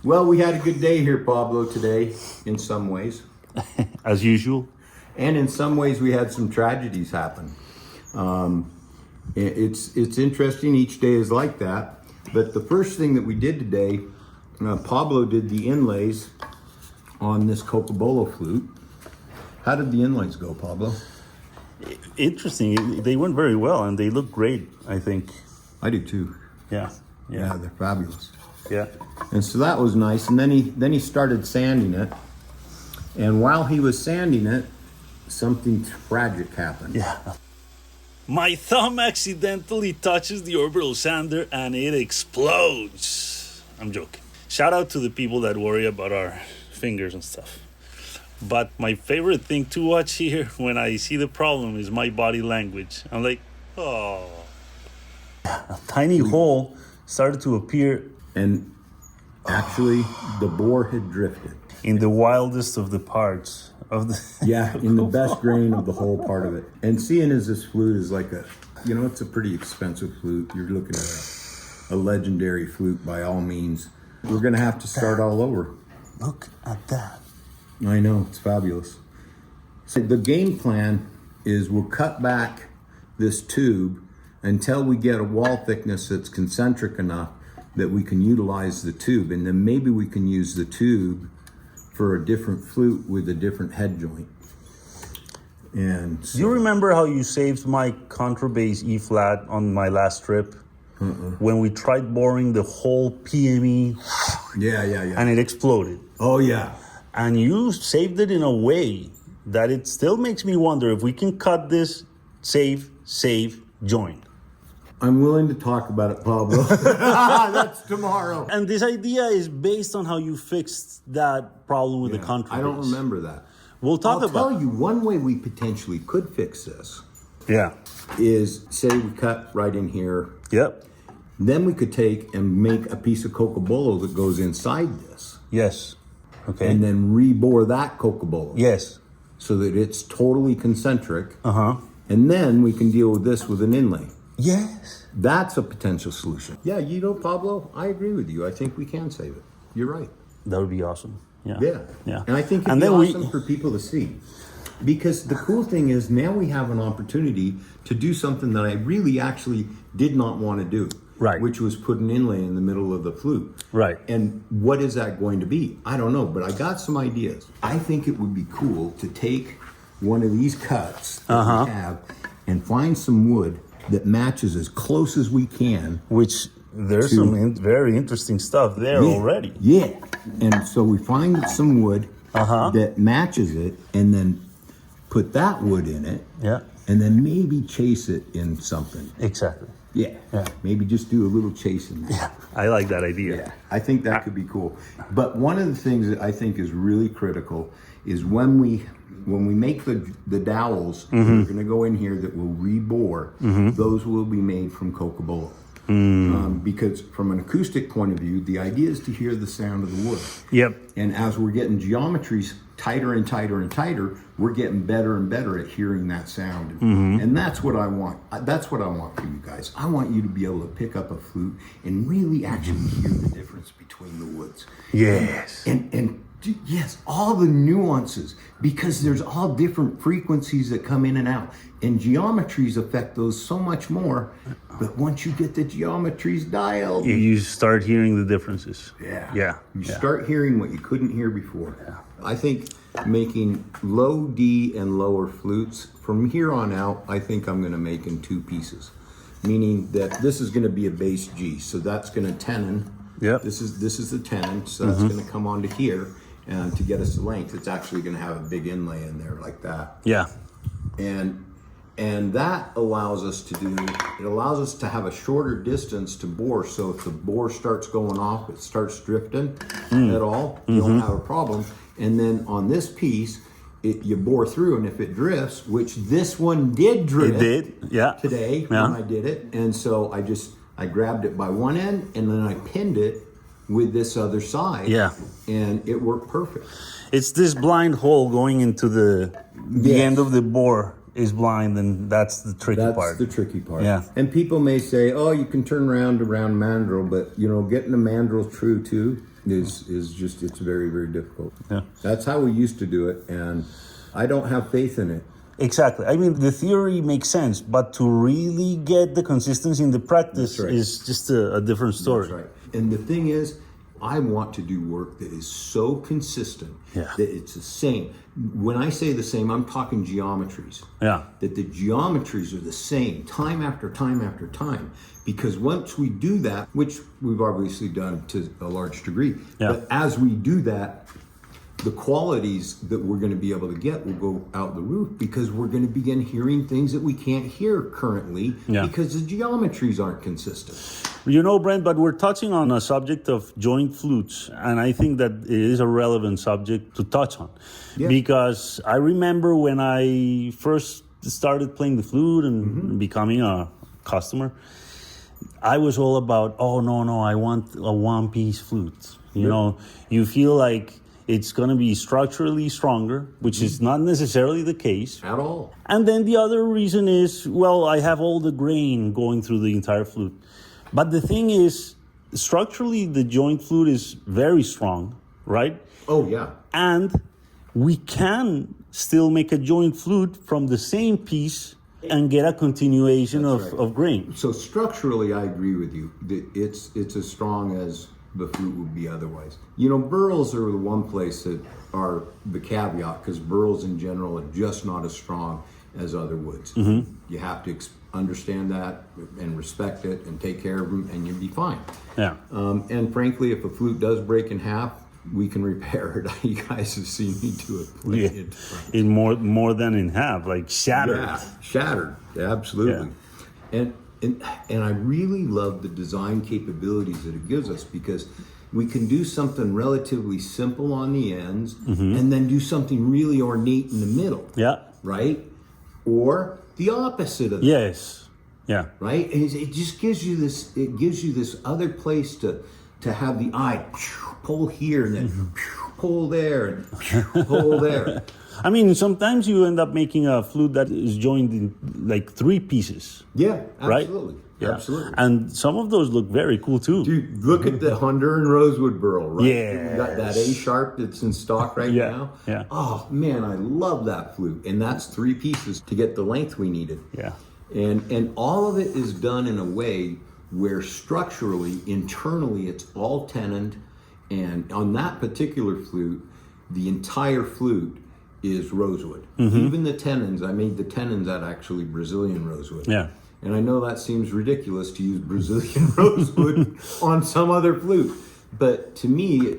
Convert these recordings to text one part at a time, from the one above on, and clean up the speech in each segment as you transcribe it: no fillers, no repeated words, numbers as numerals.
Well, we had a good day here, Pablo, today, in some ways. As usual. And in some ways, we had some tragedies happen. It's interesting. Each day is like that. But the first thing that we did today, Pablo did the inlays on this Cocobolo flute. How did the inlays go, Pablo? Interesting. They went very well, and they look great, I think. I do too. Yeah. Yeah, they're fabulous. Yeah. And so that was nice. And then he started sanding it. And while he was sanding it, something tragic happened. Yeah. My thumb accidentally touches the orbital sander and it explodes. I'm joking. Shout out to the people that worry about our fingers and stuff. But my favorite thing to watch here when I see the problem is my body language. I'm like, oh. A tiny hole started to appear. And actually, the bore had drifted. In the wildest of the parts of the... Yeah, in the best grain of the whole part of it. And seeing as this flute is like it's a pretty expensive flute. You're looking at a legendary flute by all means. We're going to have to start all over. Look at that. I know, it's fabulous. So the game plan is we'll cut back this tube until we get a wall thickness that's concentric enough that we can utilize the tube. And then maybe we can use the tube for a different flute with a different head joint. And so, you remember how you saved my contrabass E flat on my last trip? When we tried boring the whole PME. Yeah. And it exploded. Oh, yeah. And you saved it in a way that it still makes me wonder if we can cut this save, join. I'm willing to talk about it, Pablo. That's tomorrow. And this idea is based on how you fixed that problem with the contrabass. I don't remember that. We'll talk about. I'll tell you one way we potentially could fix this. Yeah. Is say we cut right in here. Yep. Then we could take and make a piece of Cocobolo that goes inside this. Yes. Okay. And then rebore that Cocobolo. Yes. So that it's totally concentric. Uh-huh. And then we can deal with this with an inlay. Yes. That's a potential solution. Yeah, Pablo, I agree with you. I think we can save it. You're right. That would be awesome. Yeah. Yeah. And I think it'd be awesome for people to see. Because the cool thing is now we have an opportunity to do something that I really actually did not want to do. Right. Which was put an inlay in the middle of the flute. Right. And what is that going to be? I don't know, but I got some ideas. I think it would be cool to take one of these cuts that we have and find some wood that matches as close as we can. Which there's some very interesting stuff there already. Yeah. And so we find some wood that matches it and then put that wood in it. Yeah. And then maybe chase it in something. Exactly. Yeah. Maybe just do a little chasing. Yeah. I like that idea. Yeah. I think that could be cool. But one of the things that I think is really critical is when we make the dowels, we're going to go in here that will rebore. Those will be made from Cocobolo. Because from an acoustic point of view, the idea is to hear the sound of the wood. Yep. And as we're getting geometries tighter and tighter and tighter, we're getting better and better at hearing that sound. And that's what I want. That's what I want for you guys. I want you to be able to pick up a flute and really actually hear the difference between the woods. Yes. And yes, all the nuances, because there's all different frequencies that come in and out. And geometries affect those so much more. But once you get the geometries dialed, you start hearing the differences. Yeah. You start hearing what you couldn't hear before. Yeah. I think making low D and lower flutes, from here on out, I think I'm going to make in two pieces. Meaning that this is going to be a bass G. So that's going to tenon. Yep. This is the tenon. So that's going to come onto here. And to get us the length, it's actually going to have a big inlay in there like that. Yeah. And that allows us to have a shorter distance to bore. So if the bore starts going off, it starts drifting at all, you don't have a problem. And then on this piece, you bore through, and if it drifts, which this one did drift. It did, yeah. Today when I did it. And so I grabbed it by one end and then I pinned it with this other side. Yeah. And it worked perfect. It's this blind hole going into the end of the bore. is blind, then that's the tricky That's part. the tricky part. Yeah. And people may say, "Oh, you can turn around mandrel," but getting the mandrel true too is just it's very, very difficult. Yeah. That's how we used to do it, and I don't have faith in it. Exactly. I mean, the theory makes sense, but to really get the consistency in the practice That's right. is just a different story. That's right. And the thing is, I want to do work that is so consistent that it's the same. When I say the same, I'm talking geometries. Yeah. That the geometries are the same time after time after time. Because once we do that, which we've obviously done to a large degree, but as we do that, the qualities that we're going to be able to get will go out the roof, because we're going to begin hearing things that we can't hear currently because the geometries aren't consistent. Brent, but we're touching on a subject of joint flutes, and I think that it is a relevant subject to touch on. Because I remember when I first started playing the flute and becoming a customer, I was all about, oh, no, I want a one-piece flute. You feel like it's going to be structurally stronger, which is not necessarily the case. At all. And then the other reason is, well, I have all the grain going through the entire flute. But the thing is, structurally, the joint flute is very strong, right? Oh, yeah. And we can still make a joint flute from the same piece and get a continuation of grain. So structurally, I agree with you. It's as strong as the flute would be otherwise. Burls are the one place that are the caveat, because burls in general are just not as strong as other woods. You have to understand that and respect it and take care of them, and you'll be fine. Yeah. And frankly, if a flute does break in half, we can repair it. You guys have seen me do it. In more than in half, like shattered. Yeah, shattered. Absolutely. Yeah. And I really love the design capabilities that it gives us, because we can do something relatively simple on the ends and then do something really ornate in the middle. Yeah. Right? Or the opposite of that. Yes. Yeah. Right? And it just gives you this other place to have the eye pull here and then pull there and pull there. I mean, sometimes you end up making a flute that is joined in like 3 pieces. Yeah, Right? absolutely. Yeah. Absolutely. And some of those look very cool too. Dude, look at the Honduran rosewood burl, right? Yes. You got that A sharp that's in stock right now. Yeah. Oh man, I love that flute. And that's 3 pieces to get the length we needed. Yeah. And all of it is done in a way where structurally, internally, it's all tenoned. And on that particular flute, the entire flute is rosewood. Even the tenons, I made the tenons out actually Brazilian rosewood. Yeah. And I know that seems ridiculous to use Brazilian rosewood on some other flute, but to me,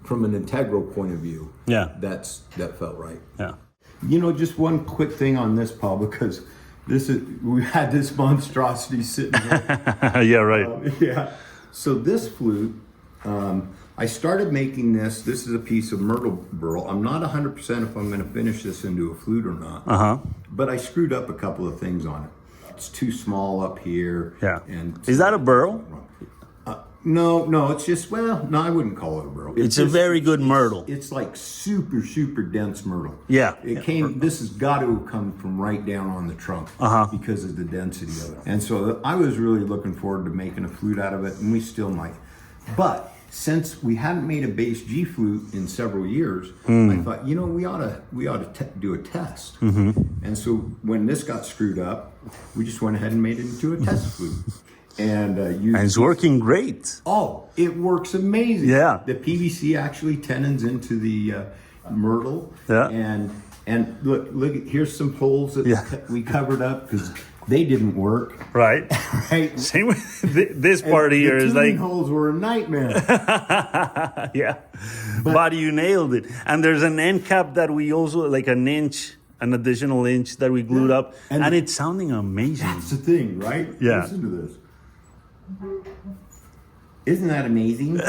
from an integral point of view, that felt right. Yeah. Just one quick thing on this, Paul, because we had this monstrosity sitting here. Yeah, right. So this flute, I started making this. This is a piece of myrtle burl. I'm not 100% if I'm going to finish this into a flute or not. But I screwed up a couple of things on it. It's too small up here. Yeah. And is that a burl? No, it's just, I wouldn't call it a burl. It's a very good myrtle. It's like super, super dense myrtle. Yeah. This has got to have come from right down on the trunk because of the density of it. And so I was really looking forward to making a flute out of it, and we still might. But since we hadn't made a Bass G flute in several years, I thought, we ought to do a test. And so when this got screwed up, we just went ahead and made it into a test flute. And it's working great. Oh, it works amazing. Yeah. The PVC actually tenons into the myrtle. Yeah. And look, here's some holes that we covered up because they didn't work. Right. Right. Same with this part here is like holes were a nightmare. Yeah. But you nailed it. And there's an end cap that we also like an additional inch that we glued up, and it's sounding amazing. That's the thing, right? Yeah. Listen to this. Isn't that amazing?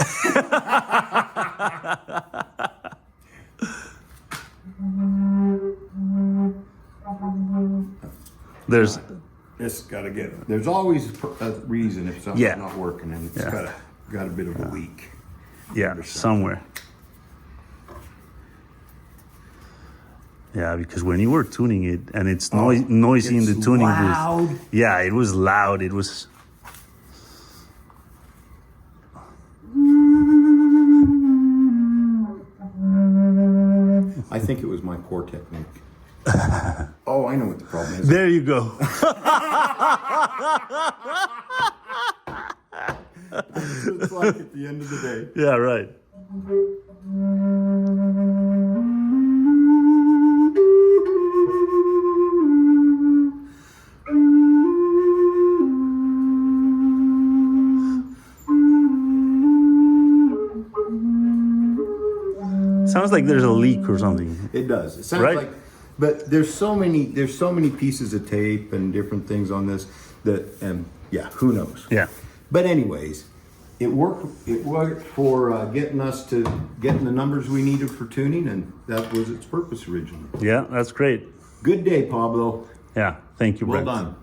There's always a reason if something's not working, and it's got a bit of a leak. Yeah, somewhere. Yeah, because when you were tuning it and it's noisy in the tuning loud. booth. Yeah, it was loud. It was. I think it was my poor technique. Oh, I know what the problem is. There you go. It's like at the end of the day. Yeah, right. Sounds like there's a leak or something. It does. It sounds Right? like, but there's so many pieces of tape and different things on this that, yeah, who knows? Yeah. But anyways, it worked. It worked for getting the numbers we needed for tuning, and that was its purpose originally. Yeah, that's great. Good day, Pablo. Yeah, thank you, Well Brett. done.